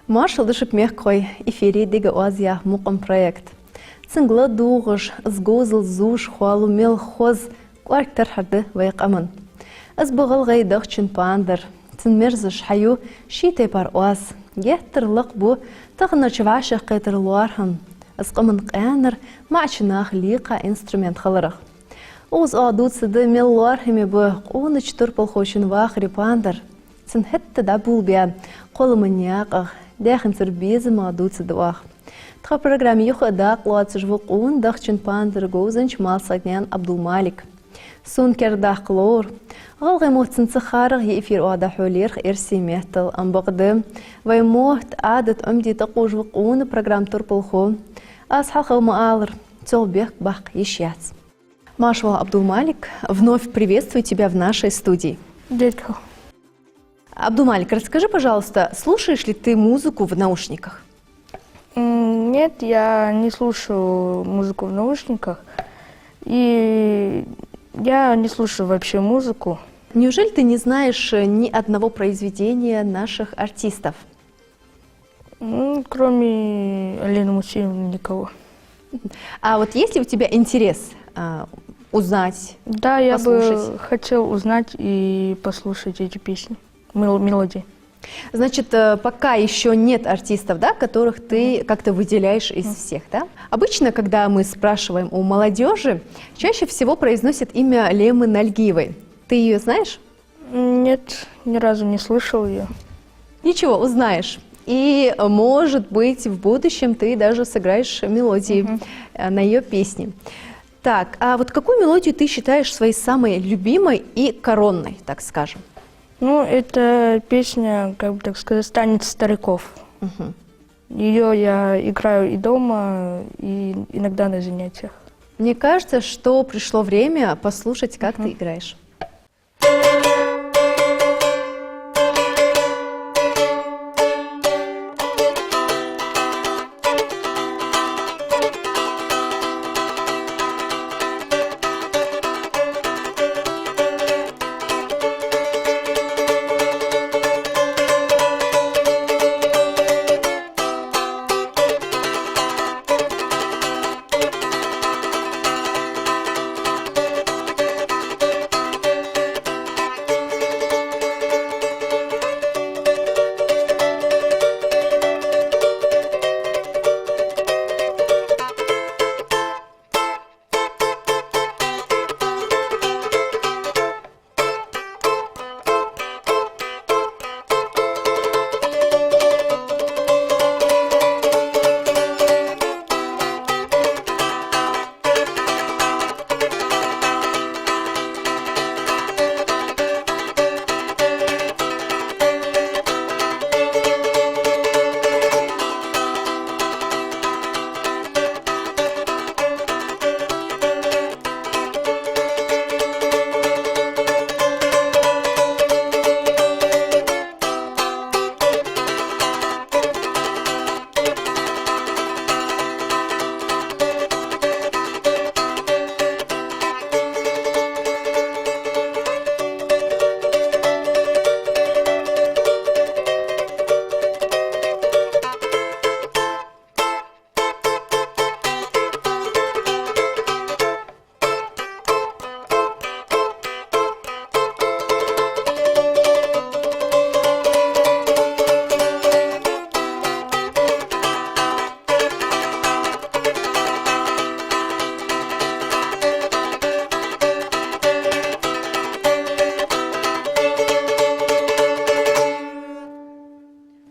Маршал дышып мягкой эфире дига Азия мукам проект. Цингла дугыш, сгозл зуш, хуалу мел хоз, кварктар харды вайкаман. Азбагал гайдах чин пандер, цинмерзыш хаю, шитай пар оаз. Геттерлык бу, тағына чваша қайтырлуархам. Азқамын қаныр, мачынах лиқа инструмент халарах. Оз адуцыды меллуархами бу, қоныч турпал хочин вахри пандер. Цин хетті да бұл бия, қолымыньяқах, дәхін сірбезім адуцыды вах. Тха программе юха дақ луатсыж вұлқуын дақчин пандер гозынч малсагнян Абдулмалик. Сон кердақ лор. Ғалғай мұхтсын цихарық ефир оада хөлерх ерсеметтіл амбағды. Вай мұхт адыт өмдеті қож вұлқуын программ турпылху. Аз хақылмы алыр. Цолбек бақ ешяц. Машва Абдулмалик, вновь приветствую тебя в нашей студии. Дядька. Абдулмалик, расскажи, пожалуйста, слушаешь ли ты музыку в наушниках? Нет, я не слушаю музыку в наушниках. И я не слушаю вообще музыку. Неужели ты не знаешь ни одного произведения наших артистов? Кроме Алены Мусиевны никого. А вот есть ли у тебя интерес узнать, Да, я послушать? бы хотел узнать и послушать эти песни, мелодии. Значит, пока еще нет артистов, да, которых ты как-то выделяешь из всех, да? Обычно, когда мы спрашиваем у молодежи, чаще всего произносят имя Лемы Нальгиевой. Ты ее знаешь? Нет, ни разу не слышал ее. Ничего, узнаешь. И, может быть, в будущем ты даже сыграешь мелодии на ее песни. Так, а вот какую мелодию ты считаешь своей самой любимой и коронной, так скажем? Ну, это песня, как бы так сказать, «Танец стариков». Ее я играю и дома, и иногда на занятиях. Мне кажется, что пришло время послушать, как ты играешь.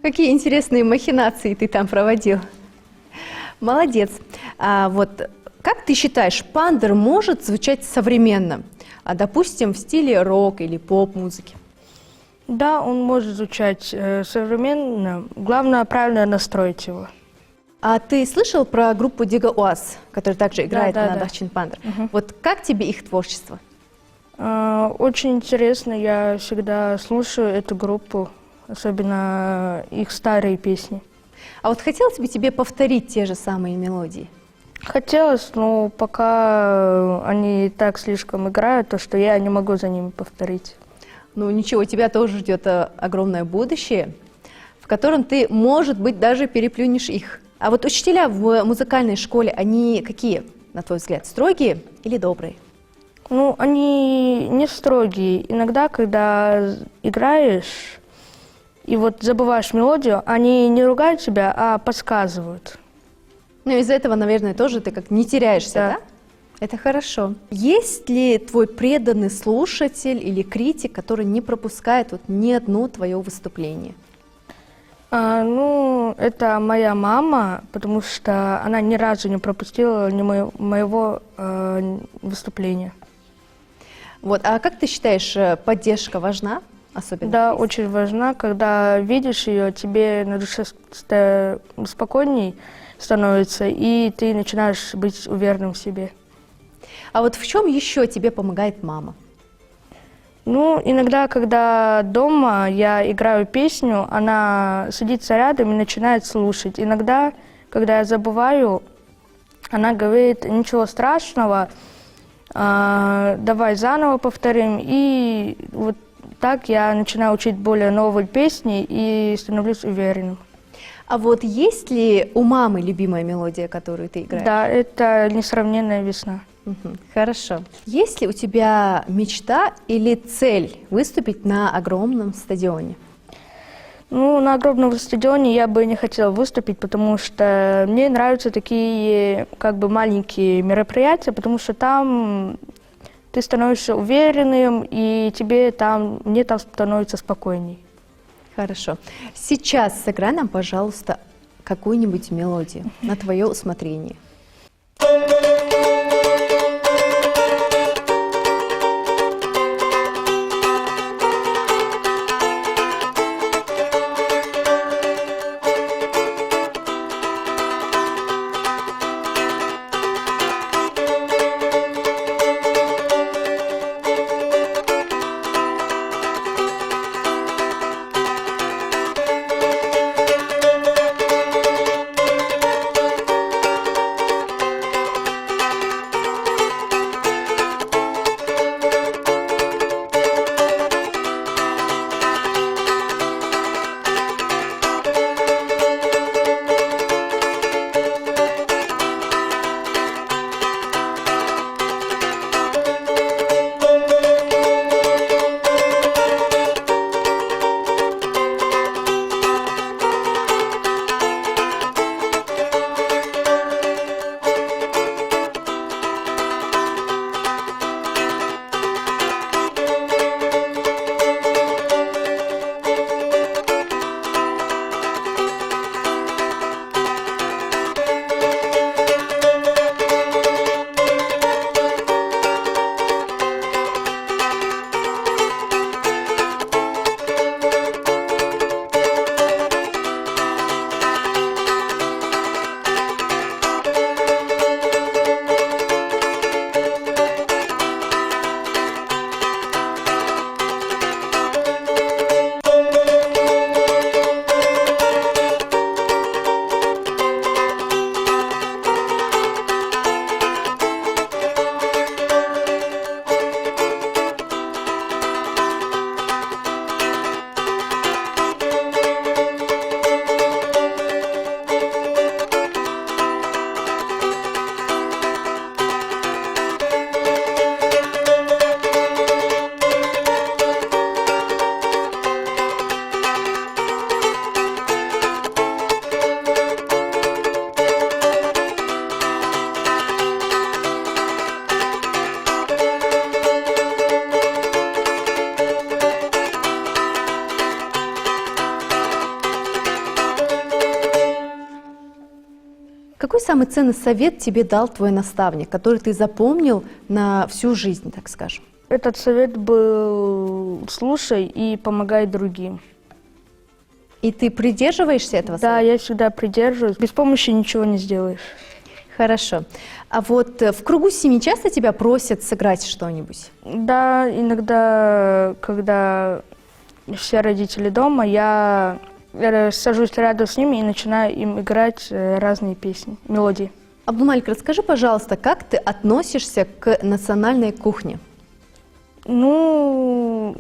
Какие интересные махинации ты там проводил. Молодец. А вот как ты считаешь, пандер может звучать современно, допустим, в стиле рок или поп-музыки? Да, он может звучать современно. Главное, правильно настроить его. А ты слышал про группу Дига Оаз, которая также играет да, на да. Дахчин Пандер? Вот как тебе их творчество? Очень интересно, я всегда слушаю эту группу, особенно их старые песни. А вот хотелось бы тебе повторить те же самые мелодии? Хотелось, но пока они так слишком играют, то что я не могу за ними повторить. Ну ничего, тебя тоже ждет огромное будущее. В в котором ты, может быть, даже переплюнешь их. А вот учителя в музыкальной школе, они какие, на твой взгляд, строгие или добрые? Ну, они не строгие. Иногда, когда играешь и вот забываешь мелодию, они не ругают тебя, а подсказывают. Ну, из-за этого, наверное, тоже ты как не теряешься, да? Это хорошо. Есть ли твой преданный слушатель или критик, который не пропускает вот ни одно твое выступление? Ну, это моя мама, потому что она ни разу не пропустила моего выступления. Вот, а как ты считаешь, поддержка важна? Особенно Да, здесь? очень важна, когда видишь ее, тебе на душе спокойней становится, и ты начинаешь быть уверенным в себе. А вот в чем еще тебе помогает мама? Ну, иногда, когда дома я играю песню, она садится рядом и начинает слушать. Иногда, когда я забываю, она говорит: ничего страшного, давай заново повторим. И вот так я начинаю учить более новые песни и становлюсь уверенным. А вот есть ли у мамы любимая мелодия, которую ты играешь? Да, это «Несравненная весна». Хорошо. Есть ли у тебя мечта или цель выступить на огромном стадионе? Ну, на огромном стадионе я бы не хотела выступить, потому что мне нравятся такие как бы маленькие мероприятия, потому что там ты становишься уверенным, и мне там становится спокойней. Хорошо. Сейчас сыграй нам, пожалуйста, какую-нибудь мелодию на твое усмотрение. Какой самый ценный совет тебе дал твой наставник, который ты запомнил на всю жизнь, так скажем? Этот совет был: слушай и помогай другим. И ты придерживаешься этого совета? Да, я всегда придерживаюсь. Без помощи ничего не сделаешь. Хорошо. А вот в кругу семьи часто тебя просят сыграть что-нибудь? Да, иногда, когда все родители дома, я сажусь рядом с ними и начинаю им играть разные песни, мелодии. Абдулмалик, расскажи, пожалуйста, как ты относишься к национальной кухне? Ну,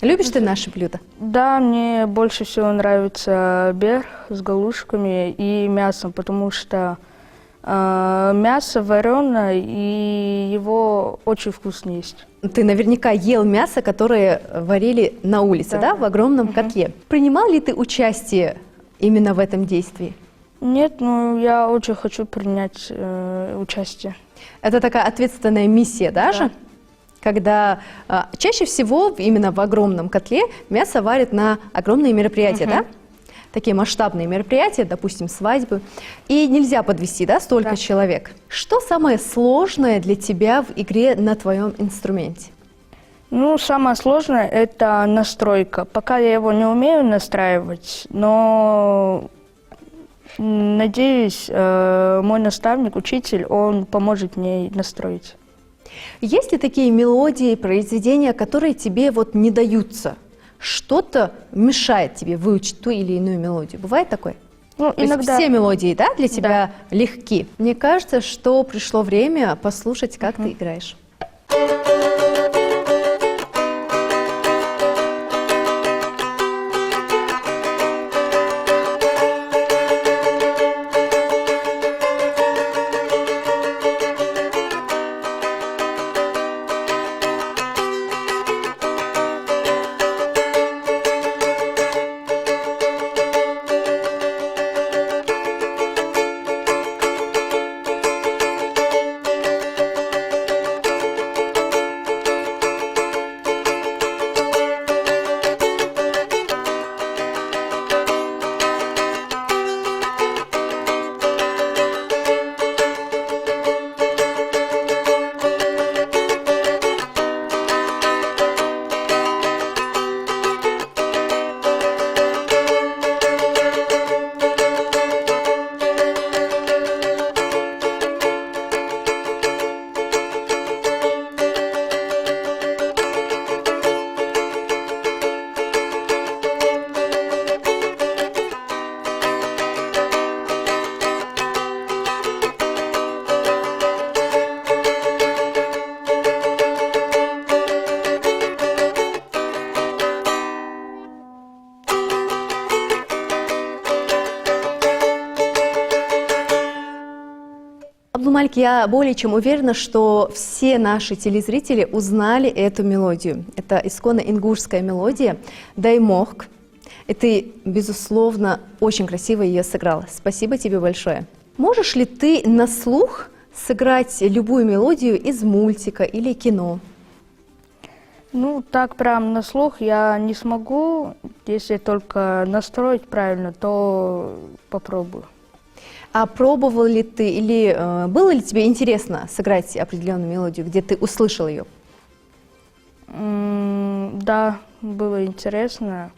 Любишь ты наши блюда? Да, мне больше всего нравится берх с галушками и мясом, потому что мясо вареное, и его очень вкусно есть. Ты наверняка ел мясо, которое варили на улице, да, в огромном котле. Принимал ли ты участие именно в этом действии? Нет, но я очень хочу принять участие. Это такая ответственная миссия даже, когда чаще всего именно в огромном котле мясо варят на огромные мероприятия, да? Такие масштабные мероприятия, допустим, свадьбы. И нельзя подвести, да, столько человек. Что самое сложное для тебя в игре на твоем инструменте? Ну, самое сложное – это настройка. Пока я его не умею настраивать, но надеюсь, мой наставник, учитель, он поможет мне настроить. Есть ли такие мелодии, произведения, которые тебе вот не даются? Что-то мешает тебе выучить ту или иную мелодию? Бывает такое? Ну, То есть иногда... все мелодии, да, для тебя легки? Мне кажется, что пришло время послушать, как ты играешь. Абдулмалик, я более чем уверена, что все наши телезрители узнали эту мелодию. Это исконно ингушская мелодия «Даймохк». И ты, безусловно, очень красиво ее сыграла. Спасибо тебе большое. Можешь ли ты на слух сыграть любую мелодию из мультика или кино? Ну, так прям на слух я не смогу. Если только настроить правильно, то попробую. А пробовал ли ты или было ли тебе интересно сыграть определенную мелодию, где ты услышал ее? Да, было интересно.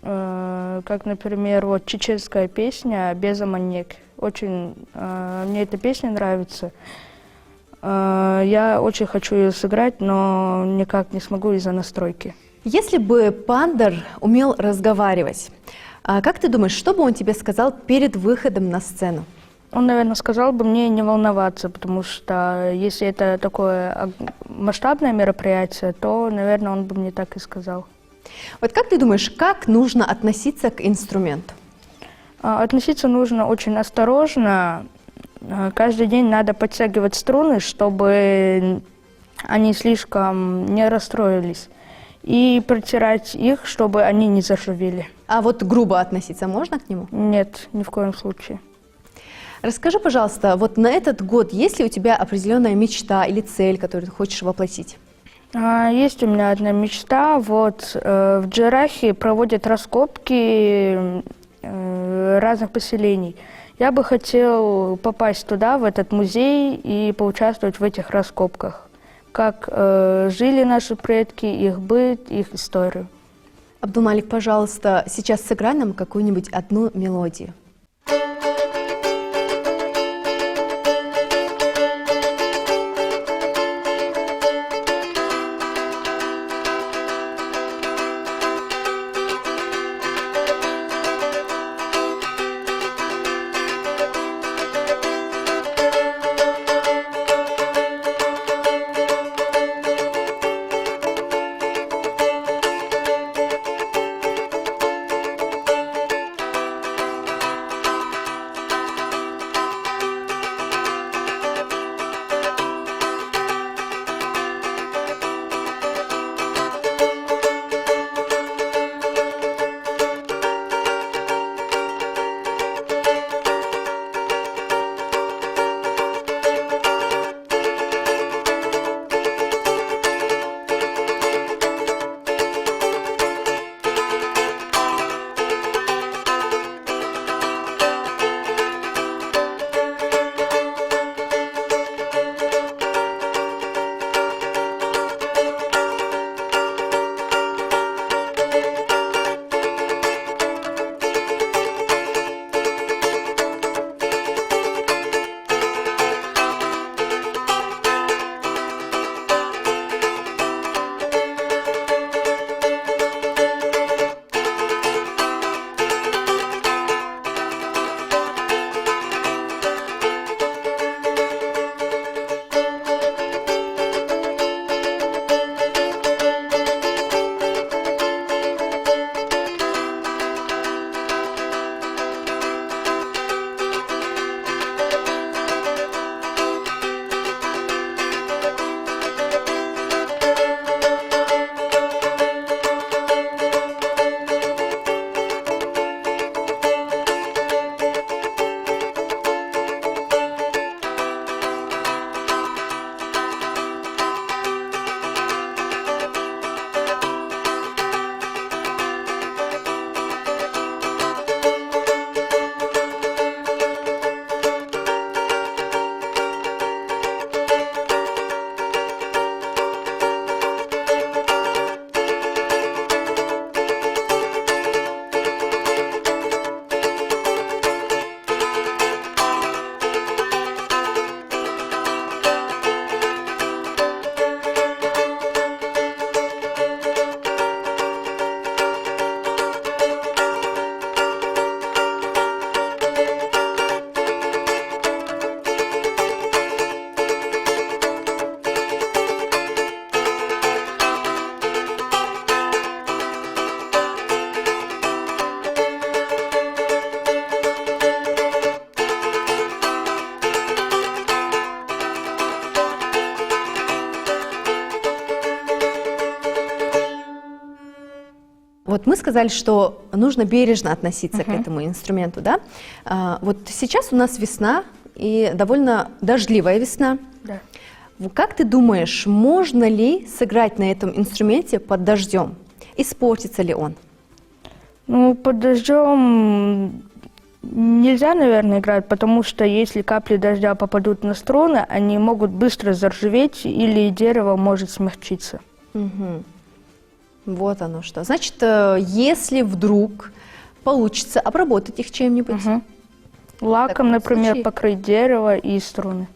Как, например, вот чеченская песня «Безаманнек». Очень мне эта песня нравится. Я очень хочу ее сыграть, но никак не смогу из-за настройки. Если бы Пандар умел разговаривать, как ты думаешь, что бы он тебе сказал перед выходом на сцену? Он, наверное, сказал бы мне не волноваться, потому что если это такое масштабное мероприятие, то, наверное, он бы мне так и сказал. Вот как ты думаешь, как нужно относиться к инструменту? Относиться нужно очень осторожно. Каждый день надо подтягивать струны, чтобы они слишком не расстроились. И протирать их, чтобы они не зашивели. А вот грубо относиться можно к нему? Нет, ни в коем случае. Расскажи, пожалуйста, вот на этот год есть ли у тебя определенная мечта или цель, которую ты хочешь воплотить? Есть у меня одна мечта. Вот в Джарахе проводят раскопки разных поселений. Я бы хотел попасть туда, в этот музей, и поучаствовать в этих раскопках. Как жили наши предки, их быт, их историю. Абдулмалик, пожалуйста, сейчас сыграй нам какую-нибудь одну мелодию. Вот мы сказали, что нужно бережно относиться к этому инструменту, да? Вот сейчас у нас весна, и довольно дождливая весна. Да. Как ты думаешь, можно ли сыграть на этом инструменте под дождем? Испортится ли он? Ну, под дождем нельзя, наверное, играть, потому что если капли дождя попадут на струны, они могут быстро заржаветь или дерево может смягчиться. Угу. Вот оно что. Значит, если вдруг получится обработать их чем-нибудь. Лаком, таком например, случае- покрыть дерево и струны.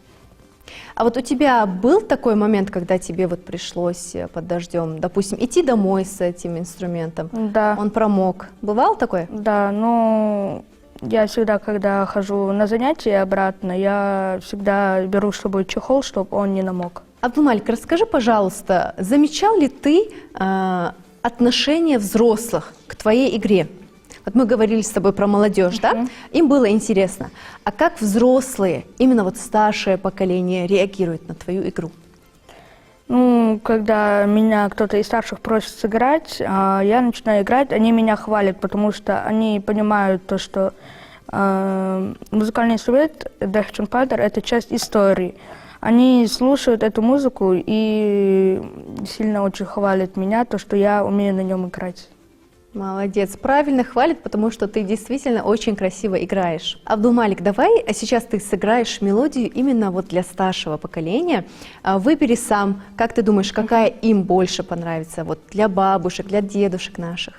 А вот у тебя был такой момент, когда тебе вот пришлось под дождем, допустим, идти домой с этим инструментом? Да. Он промок. Бывало такое? Да, но я всегда, когда хожу на занятия и обратно, я всегда беру с собой чехол, чтобы он не намок. Абдулмалик, расскажи, пожалуйста, замечал ли ты отношение взрослых к твоей игре? Вот мы говорили с тобой про молодежь, да? Им было интересно. А как взрослые, именно вот старшее поколение, реагирует на твою игру? Ну, когда меня кто-то из старших просит сыграть, я начинаю играть, они меня хвалят, потому что они понимают то, что музыкальный инструмент Дахчунпадер — это часть истории. Они слушают эту музыку и сильно очень хвалят меня, то, что я умею на нем играть. Молодец, правильно хвалит, потому что ты действительно очень красиво играешь. Абдулмалик, давай сейчас ты сыграешь мелодию именно вот для старшего поколения. Выбери сам, как ты думаешь, какая им больше понравится, вот для бабушек, для дедушек наших.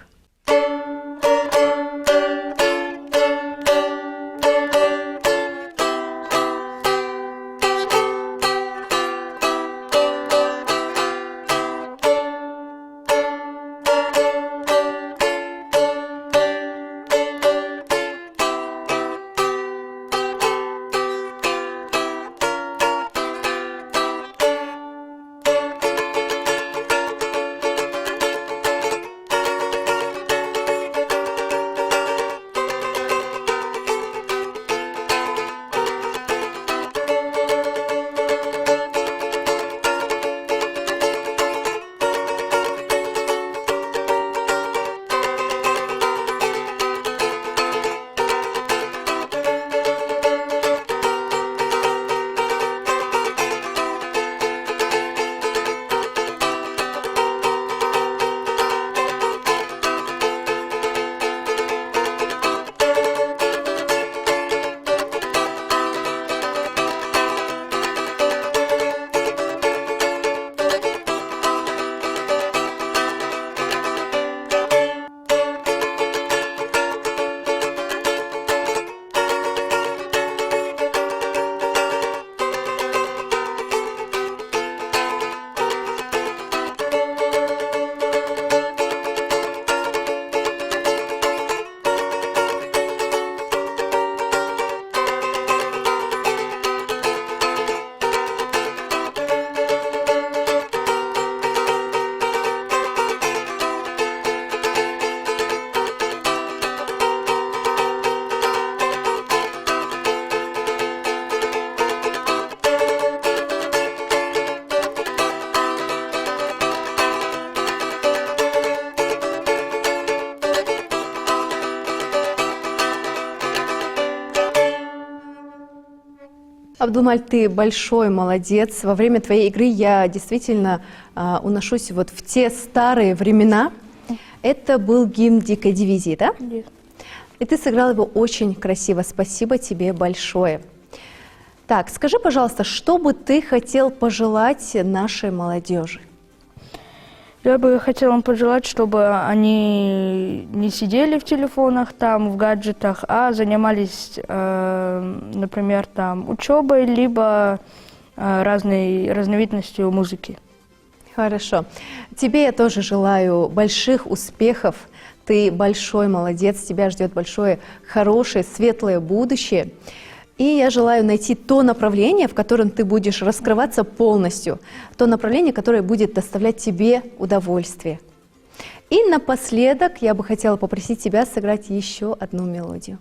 Абдулмалик, ты большой молодец. Во время твоей игры я действительно уношусь вот в те старые времена. Это был гимн дикой дивизии, да? Да. И ты сыграл его очень красиво. Спасибо тебе большое. Так, скажи, пожалуйста, что бы ты хотел пожелать нашей молодежи? Я бы хотела им пожелать, чтобы они не сидели в телефонах, там, в гаджетах, а занимались, например, там, учебой, либо разной разновидностью музыки. Хорошо. Тебе я тоже желаю больших успехов. Ты большой молодец, тебя ждет большое, хорошее, светлое будущее. И я желаю найти то направление, в котором ты будешь раскрываться полностью, то направление, которое будет доставлять тебе удовольствие. И напоследок я бы хотела попросить тебя сыграть еще одну мелодию.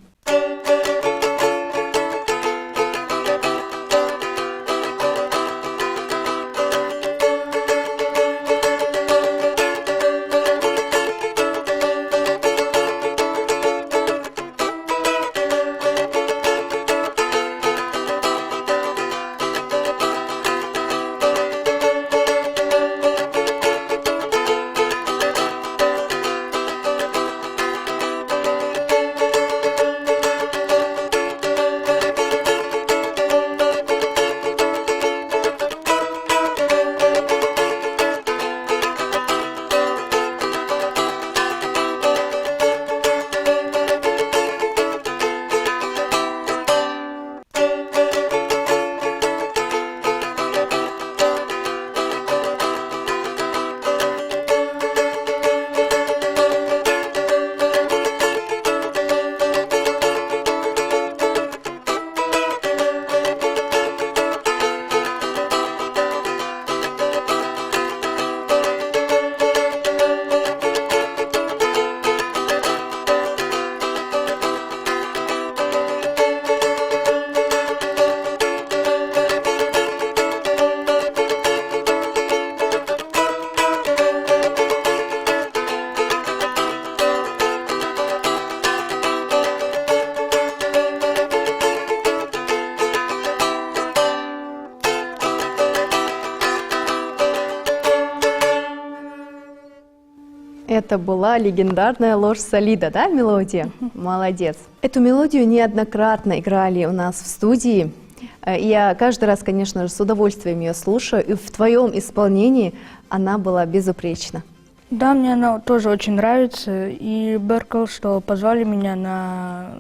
Это была легендарная ложь солида, да, мелодия? Молодец. Эту мелодию неоднократно играли у нас в студии. Я каждый раз, конечно же, с удовольствием ее слушаю, и в твоем исполнении она была безупречна. Да, мне она тоже очень нравится, и Беркл, что позвали меня на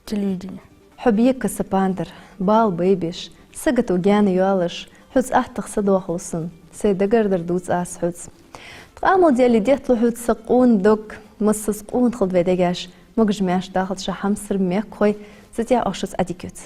телевидение. حبيك كسباندر بال بيبش سجت وجان يالش حوز أحتق صدوا خلصن سيدا قردر دوز آس حوز تقامو ديالي ديتلو حوز سقون دوك مس سقون خلد فيداقاش مجمعش داخل شا حمسر ميك خوي ستيا أخشوز أديكوت